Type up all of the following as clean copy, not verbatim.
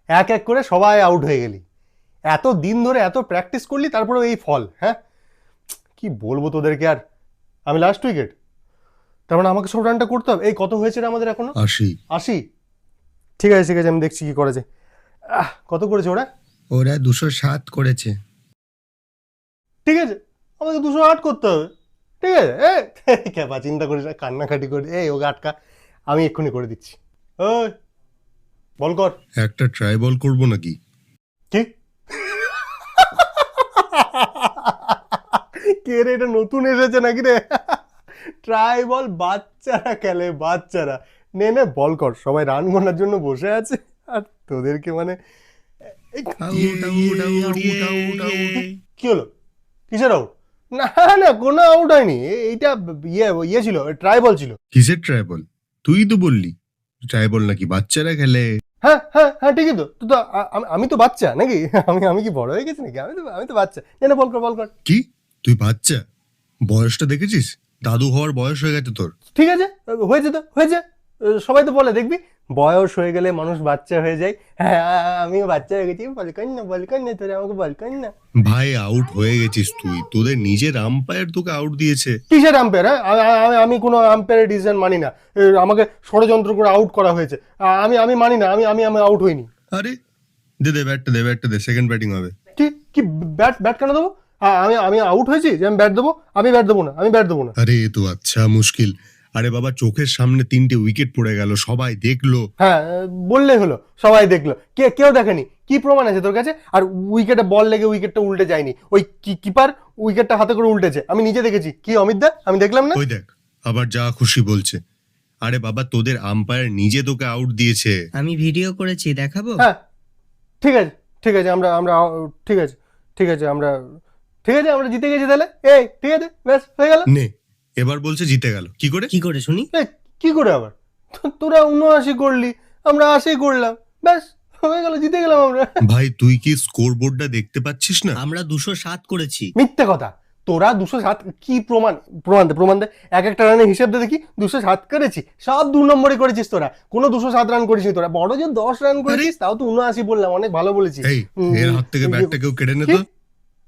এক এক করে সবাই আউট হয়ে গেলি। এত দিন ধরে এত প্র্যাকটিস করলি, তারপরেও এই ফল। হ্যাঁ, কি বলবো তোদেরকে আর। আমি লাস্ট উইকেট, তার মানে আমাকে সব রানটা করতে হবে। এই কত হয়েছে রে আমাদের এখনো? 80। 80। ঠিক আছে ঠিক আছে, আমি দেখছি কি করেছে। কত করেছে ওরা? ওরা 207 করেছে। ঠিক আছে, আমাকে 208 করতে হবে। ঠিক আছে, খেপা চিন্তা করিস না, কান্নাকাটি করি। এই ওকে আটকা, আমি এক্ষুনি করে দিচ্ছি। ওই বল কর। একটা ট্রাই বল করবো নাকি? কি? কে রে, এটা নতুন এসেছে নাকি রে? ট্রাই বল বাচ্চারা খেলে, বাচ্চারা। নে নে বল কর, সবাই রান গোনার জন্য বসে আছে আর তোদেরকে মানে কি হলো? কিসের আউট? না না, কোনো আউট হয়নি। এইটা ইয়ে ছিল, ট্রাই বল ছিল। কিসের ট্রাই বল? তুই তো বললি ট্রাই বল নাকি বাচ্চারা খেলে। হ্যাঁ হ্যাঁ হ্যাঁ, ঠিকই তো। তো তো আমি তো বাচ্চা নাকি? আমি কি বড় হয়ে গেছি নাকি? আমি তো বাচ্চা। না বল কর, বল কর। কি তুই বাচ্চা? বয়সটা দেখেছিস? দাদু হওয়ার বয়স হয়ে গেছে তোর। ঠিক আছে, হয়েছে তো হয়েছে। সবাই তো বলে দেখবি, বয়স হয়ে গেলে মানুষ বাচ্চা হয়ে যায়। হ্যাঁ, আমিও বাচ্চা হয়ে গেছি। বল কর না তোরা আমাকে, বল কর না। ভাই আউট হয়ে গেছিস তুই, তোদের নিজের আম্পায়ার তোকে আউট দিয়েছে। কিসের আম্পায়ার? হ্যাঁ, আমি কোনো আম্পায়ারের ডিসিশন মানি না। আমাকে ষড়যন্ত্র করে আউট করা হয়েছে। আমি মানি না, আমি আউট হইনি। আরে দে ব্যাটটা দে, সেকেন্ড ব্যাটিং হবে। কি কি? ব্যাট কেন দেবো? আমি আউট হয়েছি যে আমি ব্যাট দেবো? আমি ব্যাট দেবো না, আমি ব্যাট দেবো না। আরে এ তো আচ্ছা মুশকিল। আরে বাবা, চোখের সামনে 3টে উইকেট পড়ে গেল, সবাই দেখলো। হ্যাঁ, বললেই হলো, সবাই দেখলো। কেউ দেখেনি? কি প্রমাণ আছে তোর কাছে? আর উইকেটে বল লেগে উইকেটটা উল্টে যায়নি, ওই কিপার উইকেটটা হাতে করে উল্টেছে, আমি নিজে দেখেছি। কি অমিত দা, আমি দেখলাম না? ওই দেখ, আবার যা খুশি বলছে। আরে বাবা, তোদের আম্পায়ার নিজে তোকে আউট দিয়েছে। আমি ভিডিও করেছি, দেখাবো? হ্যাঁ, ঠিক আছে ঠিক আছে, আমরা ঠিক আছে ঠিক আছে, আমরা জিতে গেছি তাহলে। এই ঠিক আছে, ব্যাস হয়ে গেল। নে, এবার বলছে জিতে গেল। কি করে? কি করে শুনি? কি করে আবার? তোরা 79 করলি, আমরা 80 করলাম, ব্যাস হয়ে গেল, জিতে গেলাম আমরা। ভাই তুই কি স্কোর বোর্ডটা দেখতে পাচ্ছিস না? আমরা 207 করেছি। মিথ্যে কথা। তোরা 207? কি প্রমাণ দে। এক একটা রানের হিসেব দে দেখি। 207 করেছি? সব 2 নম্বরে করেছিস তোরা, কোনো 207 রান করিস তোরা। বড় যে 10 রান করেছিস, তাও তো 79 বললাম, অনেক ভালো বলেছি। এই এর হাত থেকে ব্যাটটা কেউ কেড়ে নে তো।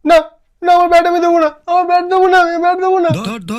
না না, আমার ব্যাট আমি দেবো না, আমি ব্যাট দেবো না। ধর ধর।